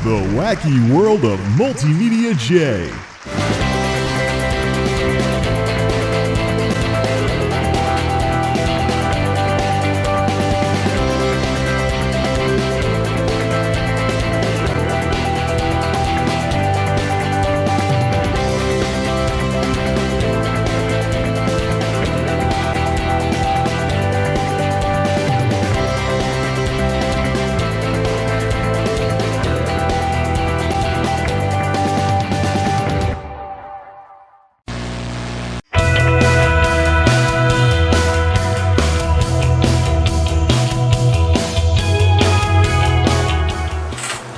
The wacky world of MultimediaJay.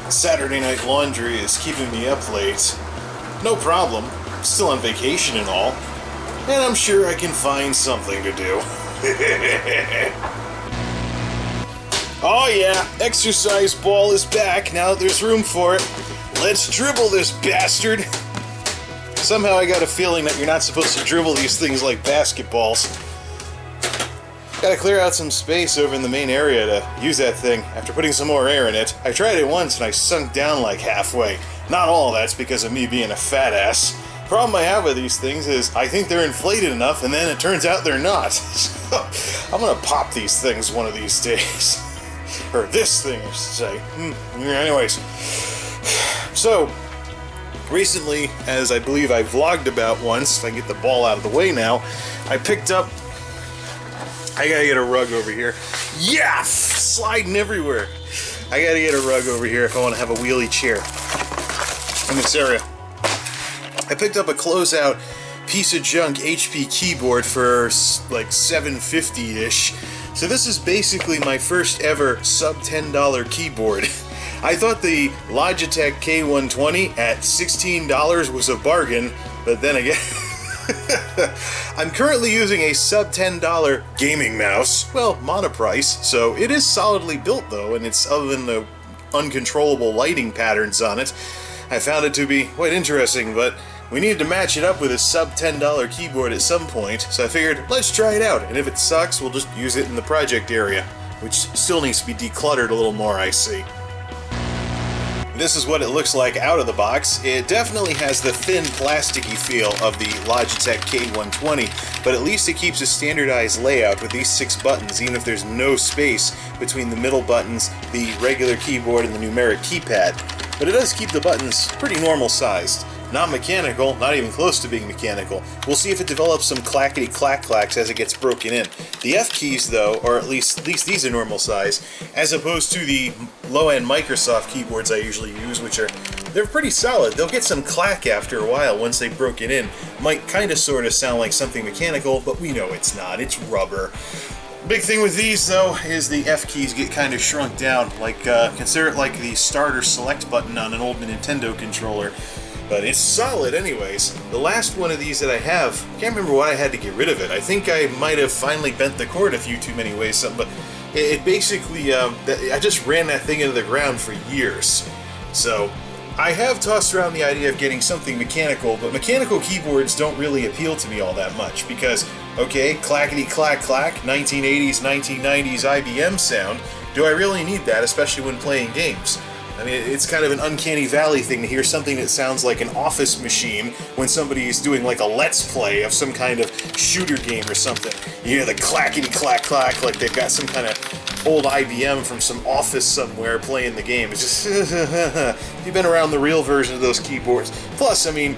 Saturday night laundry is keeping me up late. No problem, I'm still on vacation and all, and I'm sure I can find something to do. Oh yeah, exercise ball is back now that there's room for it. Let's dribble this bastard. Somehow I got a feeling that you're not supposed to dribble these things like basketballs. Gotta clear out some space over in the main area to use that thing after putting some more air in it. I tried it once and I sunk down like halfway. Not all that's because of me being a fat ass. Problem I have with these things is I think they're inflated enough and then it turns out they're not. So I'm gonna pop these things one of these days. Or this thing, I should say. Anyways. So, recently, as I believe I vlogged about once, if I can get the ball out of the way now, I picked up... I gotta get a rug over here. Yeah! Sliding everywhere. I gotta get a rug over here if I want to have a wheelie chair in this area. I picked up a closeout piece of junk HP keyboard for like $7.50-ish. So this is basically my first ever sub $10 keyboard. I thought the Logitech K120 at $16 was a bargain, but then again... I'm currently using a sub $10 gaming mouse, well, monoprice, so it is solidly built though, and it's other than the uncontrollable lighting patterns on it, I found it to be quite interesting, but we needed to match it up with a sub $10 keyboard at some point, so I figured, let's try it out, and if it sucks, we'll just use it in the project area, which still needs to be decluttered a little more, I see. This is what it looks like out of the box. It definitely has the thin, plasticky feel of the Logitech K120, but at least it keeps a standardized layout with these 6 buttons, even if there's no space between the middle buttons, the regular keyboard, and the numeric keypad. But it does keep the buttons pretty normal sized. Not mechanical, not even close to being mechanical. We'll see if it develops some clackety-clack-clacks as it gets broken in. The F keys, though, or at least these are normal size, as opposed to the low-end Microsoft keyboards I usually use, which they're pretty solid. They'll get some clack after a while once they've broken in. Might kind of sort of sound like something mechanical, but we know it's not. It's rubber. Big thing with these, though, is the F keys get kind of shrunk down. Like, consider it like the start or select button on an old Nintendo controller. But it's solid anyways. The last one of these that I have, can't remember why I had to get rid of it. I think I might have finally bent the cord a few too many ways, but it basically, I just ran that thing into the ground for years. So, I have tossed around the idea of getting something mechanical, but mechanical keyboards don't really appeal to me all that much, because, okay, clackety-clack-clack, 1980s, 1990s IBM sound, do I really need that, especially when playing games? I mean, it's kind of an uncanny valley thing to hear something that sounds like an office machine when somebody is doing like a let's play of some kind of shooter game or something. You hear the clackety-clack-clack like they've got some kind of old IBM from some office somewhere playing the game. It's just, if you've been around the real version of those keyboards. Plus, I mean,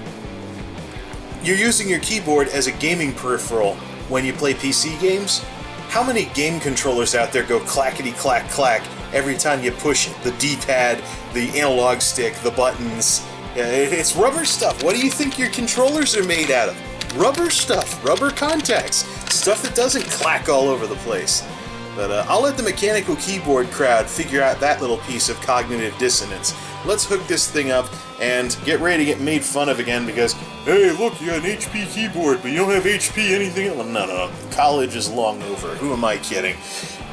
you're using your keyboard as a gaming peripheral when you play PC games. How many game controllers out there go clackety-clack-clack every time you push the D-pad, the analog stick, the buttons? It's rubber stuff. What do you think your controllers are made out of? Rubber stuff, rubber contacts, stuff that doesn't clack all over the place. But I'll let the mechanical keyboard crowd figure out that little piece of cognitive dissonance. Let's hook this thing up and get ready to get made fun of again because, hey, look, you got an HP keyboard, but you don't have HP anything else. No. College is long over. Who am I kidding?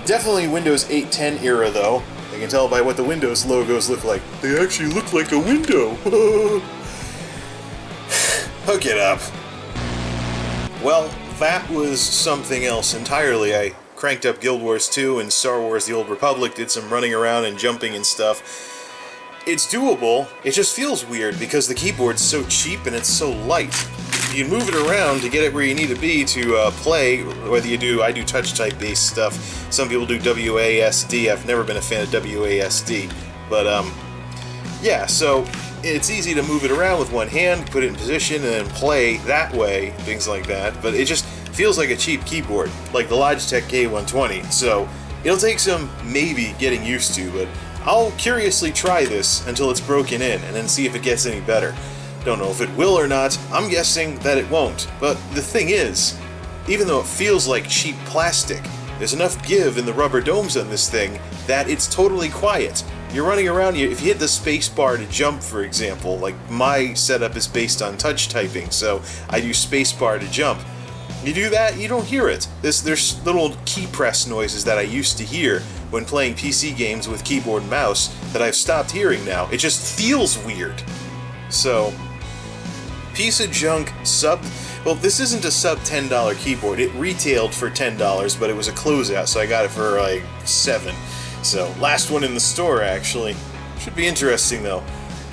Definitely Windows 8.10 era, though. I can tell by what the Windows logos look like. They actually look like a window. Hook it up. Well, that was something else entirely. I cranked up Guild Wars 2 and Star Wars The Old Republic, did some running around and jumping and stuff. it's doable. It just feels weird because the keyboard's so cheap and it's so light. You can move it around to get it where you need to be to play, whether I do touch type based stuff. Some people do WASD. I've never been a fan of WASD. But, yeah, so it's easy to move it around with one hand, put it in position, and then play that way, things like that. But it just feels like a cheap keyboard, like the Logitech K120. So it'll take some maybe getting used to, but I'll curiously try this until it's broken in and then see if it gets any better. Don't know if it will or not. I'm guessing that it won't. But the thing is, even though it feels like cheap plastic, there's enough give in the rubber domes on this thing that it's totally quiet. You're running around, if you hit the space bar to jump, for example, like my setup is based on touch typing, so I use space bar to jump. You do that, you don't hear it. There's little key press noises that I used to hear when playing PC games with keyboard and mouse that I've stopped hearing now. It just feels weird. So, piece of junk, well, this isn't a sub $10 keyboard. It retailed for $10, but it was a closeout, so I got it for like $7. So, last one in the store, actually. Should be interesting, though.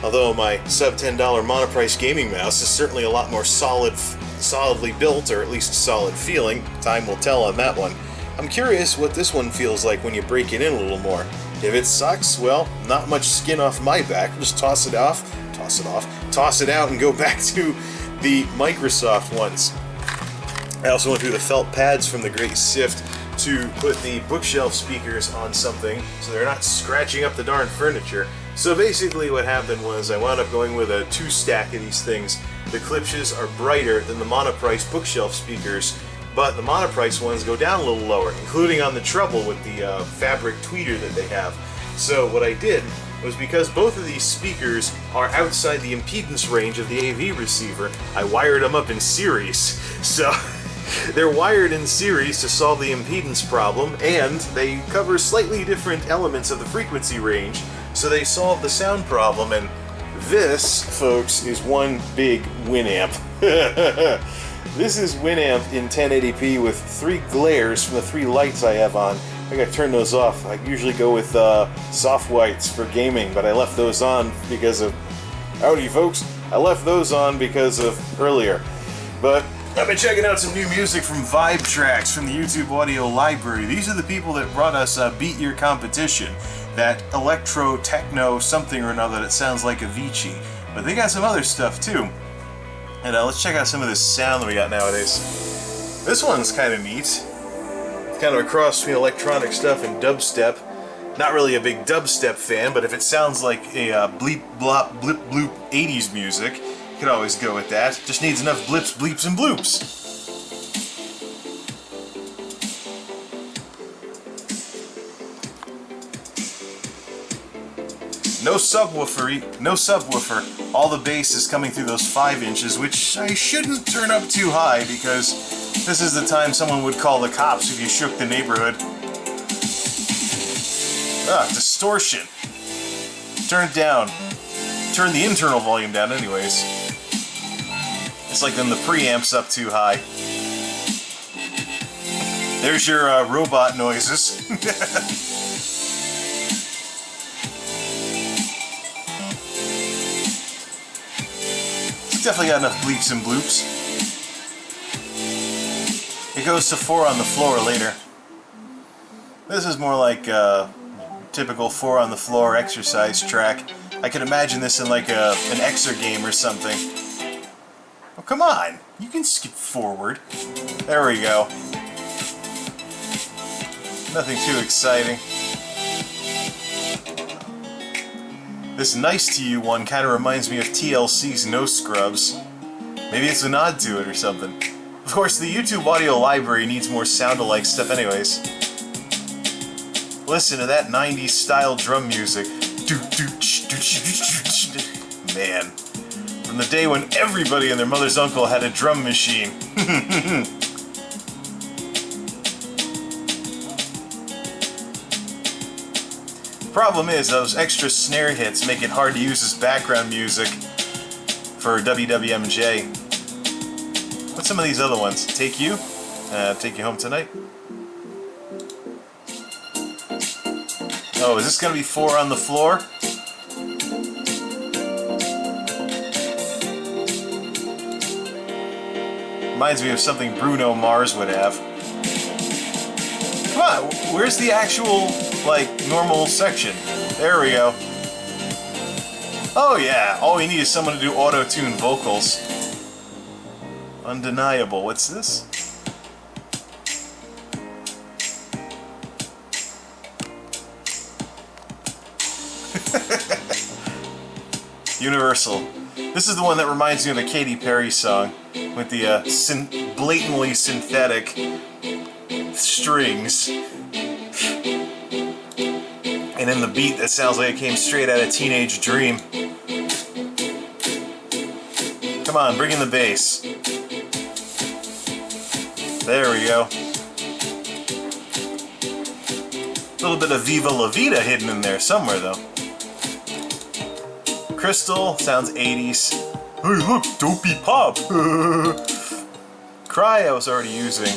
Although my sub $10 monoprice gaming mouse is certainly a lot more solidly built, or at least solid feeling. Time will tell on that one. I'm curious what this one feels like when you break it in a little more. If it sucks, well, not much skin off my back. Just toss it out, and go back to the Microsoft ones. I also went through the felt pads from the great Sift to put the bookshelf speakers on something so they're not scratching up the darn furniture. So basically what happened was I wound up going with a 2-stack of these things. The Klipsches are brighter than the monoprice bookshelf speakers, but the monoprice ones go down a little lower, including on the treble with the fabric tweeter that they have. So what I did was, because both of these speakers are outside the impedance range of the AV receiver, I wired them up in series. So they're wired in series to solve the impedance problem, and they cover slightly different elements of the frequency range, so they solve the sound problem. And this, folks, is one big Winamp. This is Winamp in 1080p with 3 glares from the 3 lights I have on. I gotta turn those off. I usually go with soft whites for gaming, but I left those on because of... Howdy, folks. I left those on because of earlier. But I've been checking out some new music from Vibe Tracks from the YouTube audio library. These are the people that brought us Beat Your Competition. That electro, techno, something or another that sounds like Avicii. But they got some other stuff too. And let's check out some of this sound that we got nowadays. This one's kind of neat. It's kind of a cross between electronic stuff and dubstep. Not really a big dubstep fan, but if it sounds like a bleep, blop, blip, bloop 80s music, you could always go with that. Just needs enough blips, bleeps, and bloops. No subwoofer. All the bass is coming through those 5 inches, which I shouldn't turn up too high because this is the time someone would call the cops if you shook the neighborhood. Distortion. Turn it down. Turn the internal volume down anyways. It's like then the preamp's up too high. There's your robot noises. Definitely got enough bleeps and bloops. It goes to 4 on the floor later. This is more like a typical 4 on the floor exercise track. I could imagine this in like an Exer game or something. Oh, come on! You can skip forward. There we go. Nothing too exciting. This Nice to You one kind of reminds me of TLC's No Scrubs. Maybe it's a nod to it or something. Of course, the YouTube audio library needs more sound-alike stuff anyways. Listen to that 90s style drum music. Man. From the day when everybody and their mother's uncle had a drum machine. Problem is, those extra snare hits make it hard to use as background music for WWMJ. What's some of these other ones? Take You? Take You Home Tonight? Oh, is this going to be 4 on the floor? Reminds me of something Bruno Mars would have. Come on, where's the actual, like, normal section? There we go. Oh yeah, all we need is someone to do auto-tune vocals. Undeniable. What's this? Universal. This is the one that reminds me of a Katy Perry song with the blatantly synthetic strings. And then the beat that sounds like it came straight out of Teenage Dream. Come on, bring in the bass. There we go. A little bit of Viva La Vida hidden in there somewhere, though. Crystal sounds 80s. Hey, look, dopey pop. Cry I was already using.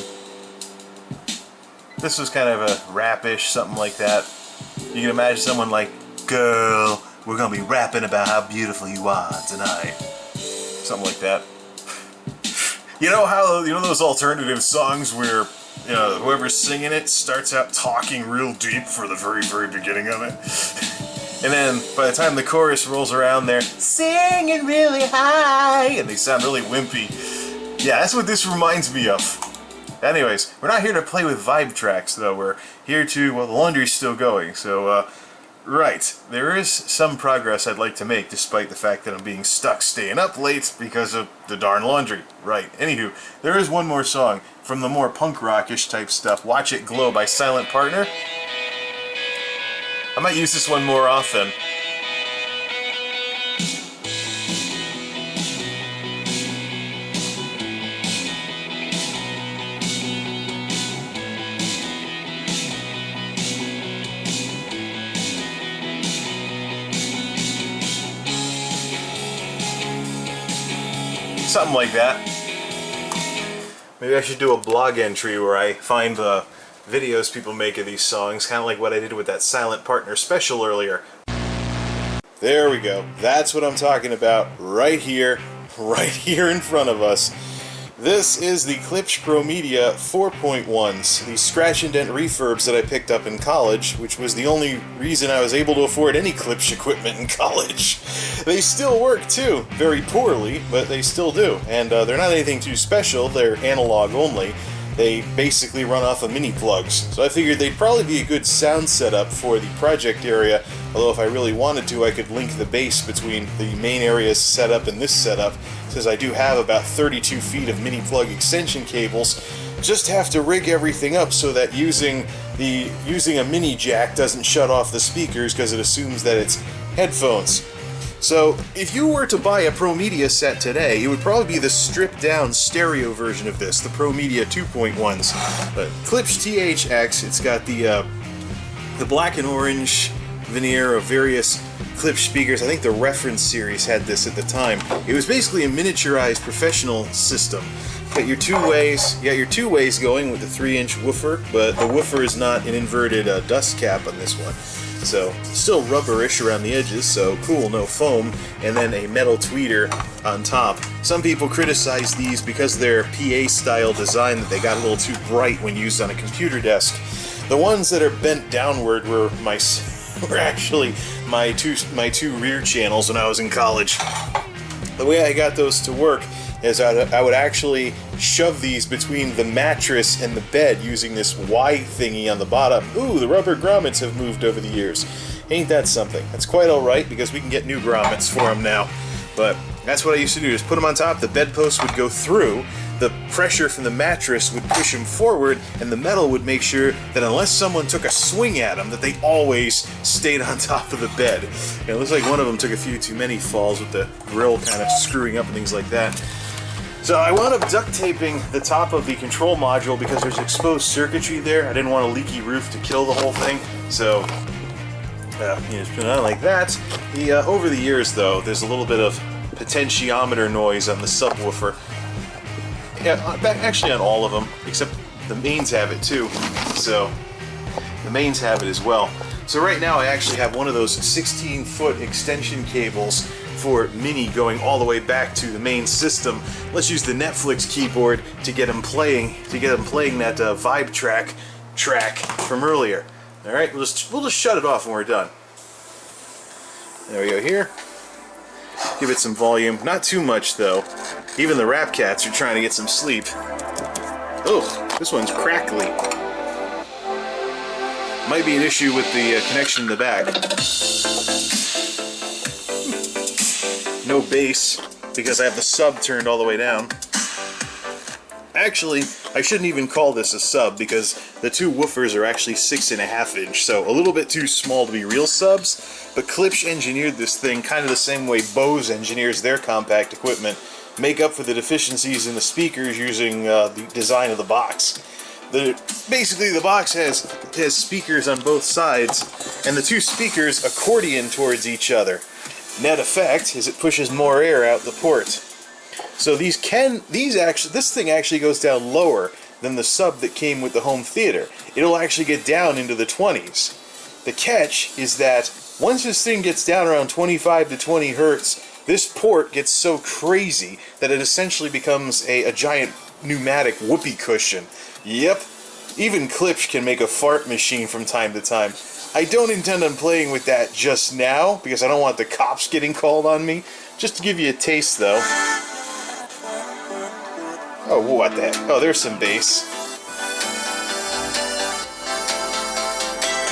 This was kind of a rap-ish, something like that. You can imagine someone like, girl, we're gonna be rapping about how beautiful you are tonight. Something like that. You know how, you know those alternative songs where, you know, whoever's singing it starts out talking real deep for the very, very beginning of it? And then, by the time the chorus rolls around, they're singing really high, and they sound really wimpy. Yeah, that's what this reminds me of. Anyways, we're not here to play with vibe tracks, though. We're here to, well, the laundry's still going, so, right. There is some progress I'd like to make, despite the fact that I'm being stuck staying up late because of the darn laundry. Right. Anywho, there is one more song from the more punk rockish type stuff, Watch It Glow by Silent Partner. I might use this one more often. Something like that. Maybe I should do a blog entry where I find the videos people make of these songs, kind of like what I did with that Silent Partner special earlier. There we go. That's what I'm talking about right here in front of us. This is the Klipsch Pro Media 4.1s, the scratch and dent refurbs that I picked up in college, which was the only reason I was able to afford any Klipsch equipment in college. They still work too, very poorly, but they still do. And they're not anything too special, they're analog only. They basically run off of mini plugs. So I figured they'd probably be a good sound setup for the project area, although if I really wanted to, I could link the base between the main area's setup and this setup, since I do have about 32 feet of mini plug extension cables. Just have to rig everything up so that using a mini jack doesn't shut off the speakers because it assumes that it's headphones. So, if you were to buy a Pro Media set today, it would probably be the stripped-down stereo version of this, the Pro Media 2.1s. But Klipsch THX, it's got the black and orange veneer of various Klipsch speakers. I think the reference series had this at the time. It was basically a miniaturized professional system. You got your two ways going with the 3-inch woofer, but the woofer is not an inverted dust cap on this one. So, still rubberish around the edges, so cool, no foam, and then a metal tweeter on top. Some people criticize these because of their PA-style design, that they got a little too bright when used on a computer desk. The ones that are bent downward were actually my two rear channels when I was in college. The way I got those to work is I would actually shove these between the mattress and the bed using this Y thingy on the bottom. Ooh, the rubber grommets have moved over the years. Ain't that something? That's quite alright, because we can get new grommets for them now. But that's what I used to do, is put them on top, the bedpost would go through, the pressure from the mattress would push them forward, and the metal would make sure that unless someone took a swing at them, that they always stayed on top of the bed. And it looks like one of them took a few too many falls with the grill kind of screwing up and things like that. So I wound up duct taping the top of the control module because there's exposed circuitry there. I didn't want a leaky roof to kill the whole thing, so you just put it on like that. Over the years, though, there's a little bit of potentiometer noise on the subwoofer. Yeah, actually on all of them, except the mains have it too. So the mains have it as well. So right now I actually have one of those 16-foot extension cables for MIDI going all the way back to the main system. Let's use the Netflix keyboard to get him playing that vibe track from earlier. All right, we'll just shut it off when we're done. There we go here. Give it some volume, not too much though. Even the rap cats are trying to get some sleep. Oh, this one's crackly. Might be an issue with the connection in the back. No bass, because I have the sub turned all the way down. Actually, I shouldn't even call this a sub, because the two woofers are actually 6.5 inch, so a little bit too small to be real subs, but Klipsch engineered this thing kind of the same way Bose engineers their compact equipment, make up for the deficiencies in the speakers using the design of the box. Basically, the box has speakers on both sides, and the two speakers accordion towards each other. Net effect is it pushes more air out the port. So this thing actually goes down lower than the sub that came with the home theater. It'll actually get down into the 20s. The catch is that once this thing gets down around 25 to 20 hertz, this port gets so crazy that it essentially becomes a giant pneumatic whoopee cushion. Yep, even Klipsch can make a fart machine from time to time. I don't intend on playing with that just now, because I don't want the cops getting called on me. Just to give you a taste, though. Oh, what the heck? Oh, there's some bass.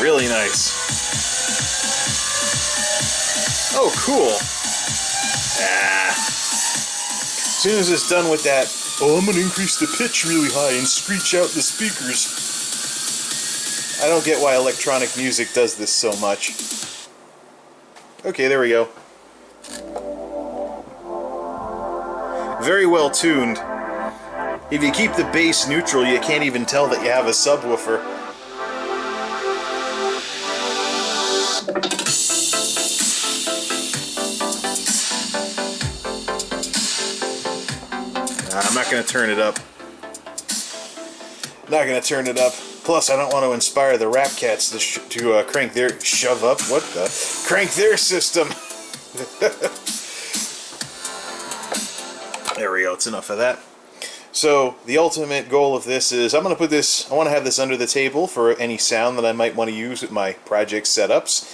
Really nice. Oh, cool. As soon as it's done with that, oh, I'm going to increase the pitch really high and screech out the speakers. I don't get why electronic music does this so much. Okay, there we go. Very well tuned. If you keep the bass neutral, you can't even tell that you have a subwoofer. I'm not going to turn it up. Not going to turn it up. Plus, I don't want to inspire the rap cats to crank their crank their system. There we go. It's enough of that. So the ultimate goal of this is I want to have this under the table for any sound that I might want to use with my project setups,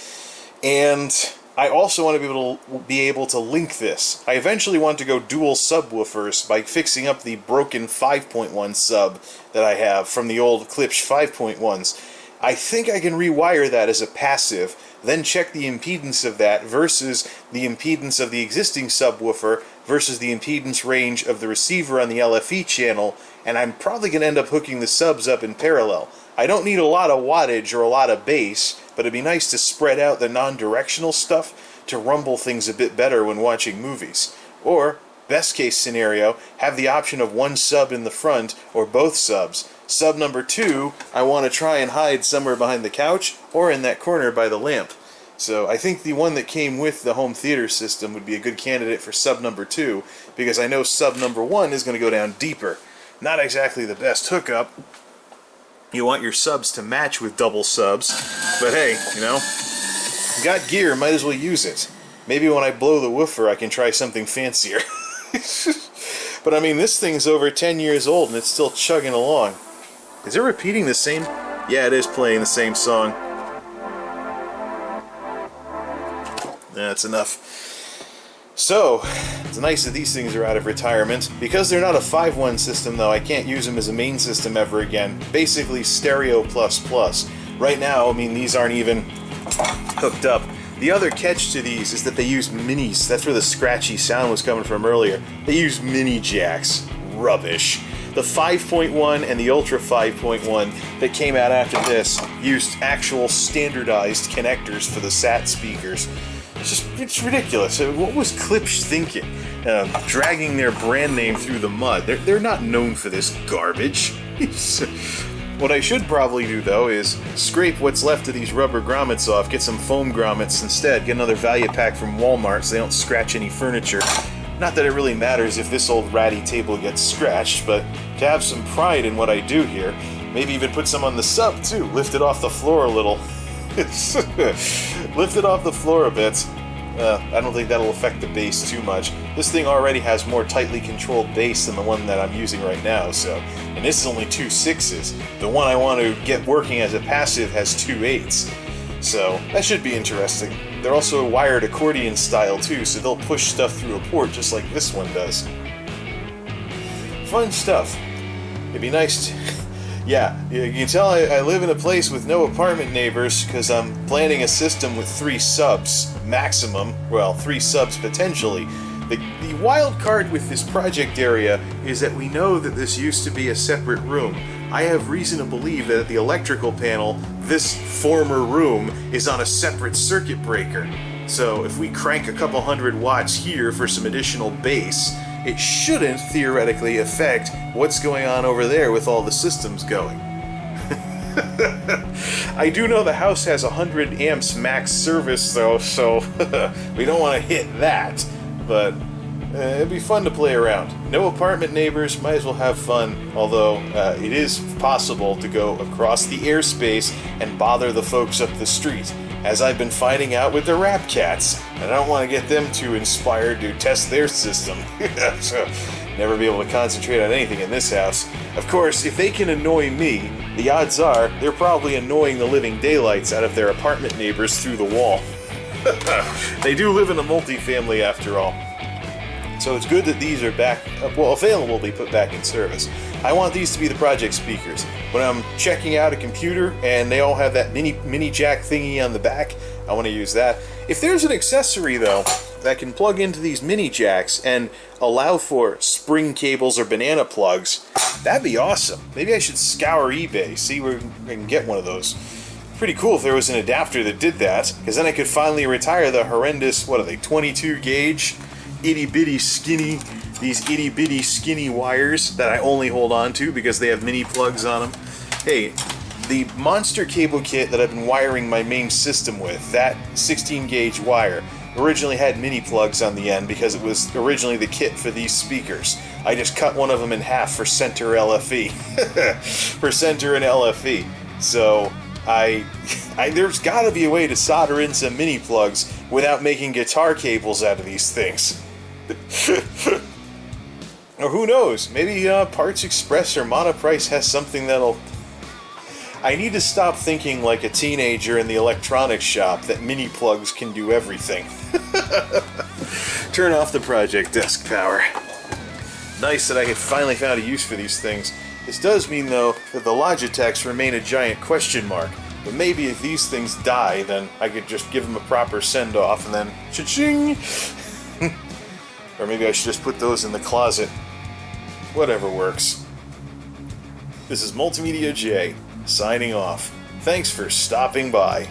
and I also want to be able to link this. I eventually want to go dual subwoofers by fixing up the broken 5.1 sub that I have from the old Klipsch 5.1s. I think I can rewire that as a passive, then check the impedance of that versus the impedance of the existing subwoofer versus the impedance range of the receiver on the LFE channel, and I'm probably going to end up hooking the subs up in parallel. I don't need a lot of wattage or a lot of bass, but it'd be nice to spread out the non-directional stuff to rumble things a bit better when watching movies. Or, best case scenario, have the option of one sub in the front or both subs. Sub number 2, I want to try and hide somewhere behind the couch or in that corner by the lamp. So I think the one that came with the home theater system would be a good candidate for sub number 2, because I know sub number 1 is going to go down deeper. Not exactly the best hookup. You want your subs to match with double subs, but hey, you know, got gear, might as well use it. Maybe when I blow the woofer I can try something fancier. But I mean, this thing's over 10 years old and it's still chugging along. Is it repeating the same? Yeah, it is playing the same song. That's enough. So, it's nice that these things are out of retirement. Because they're not a 5.1 system, though, I can't use them as a main system ever again. Basically, stereo plus. Right now, I mean, these aren't even hooked up. The other catch to these is that they use minis. That's where the scratchy sound was coming from earlier. They use mini jacks. Rubbish. The 5.1 and the Ultra 5.1 that came out after this used actual standardized connectors for the SAT speakers. It's ridiculous. What was Klipsch thinking? Dragging their brand name through the mud. They're not known for this garbage. What I should probably do, though, is scrape what's left of these rubber grommets off, get some foam grommets instead, get another value pack from Walmart so they don't scratch any furniture. Not that it really matters if this old ratty table gets scratched, but to have some pride in what I do here, maybe even put some on the sub, too. Lift it off the floor a little. Lift it off the floor a bit. I don't think that'll affect the bass too much. This thing already has more tightly controlled bass than the one that I'm using right now, so... And this is only 2 6s. The one I want to get working as a passive has 2 8s. So, that should be interesting. They're also wired accordion style too, so they'll push stuff through a port just like this one does. Fun stuff. It'd be nice to... Yeah, you can tell I live in a place with no apartment neighbors because I'm planning a system with 3 subs maximum. Well, 3 subs potentially. The wild card with this project area is that we know that this used to be a separate room. I have reason to believe that at the electrical panel, this former room is on a separate circuit breaker. So if we crank a couple hundred watts here for some additional bass, it shouldn't theoretically affect what's going on over there with all the systems going. I do know the house has 100 amps max service though, so we don't want to hit that, but it'd be fun to play around. No apartment neighbors, might as well have fun, although it is possible to go across the airspace and bother the folks up the street, as I've been finding out with the rap cats, and I don't want to get them too inspired to test their system. So, never be able to concentrate on anything in this house. Of course, if they can annoy me, the odds are they're probably annoying the living daylights out of their apartment neighbors through the wall. They do live in a multifamily after all. So it's good that these are available to be put back in service. I want these to be the project speakers. When I'm checking out a computer and they all have that mini jack thingy on the back, I want to use that. If there's an accessory though that can plug into these mini jacks and allow for spring cables or banana plugs, that'd be awesome. Maybe I should scour eBay, see where I can get one of those. Pretty cool if there was an adapter that did that, because then I could finally retire the horrendous, 22 gauge itty bitty skinny wires that I only hold on to because they have mini plugs on them. Hey, the monster cable kit that I've been wiring my main system with, that 16 gauge wire, originally had mini plugs on the end because it was originally the kit for these speakers. I just cut one of them in half for center LFE. For center and LFE. So there's gotta be a way to solder in some mini plugs without making guitar cables out of these things. Or who knows, maybe Parts Express or Monoprice has something that'll... I need to stop thinking like a teenager in the electronics shop that mini plugs can do everything. Turn off the project desk power. Nice that I have finally found a use for these things. This does mean, though, that the Logitechs remain a giant question mark. But maybe if these things die, then I could just give them a proper send-off and then cha-ching! Or maybe I should just put those in the closet. Whatever works. This is MultimediaJay, signing off. Thanks for stopping by.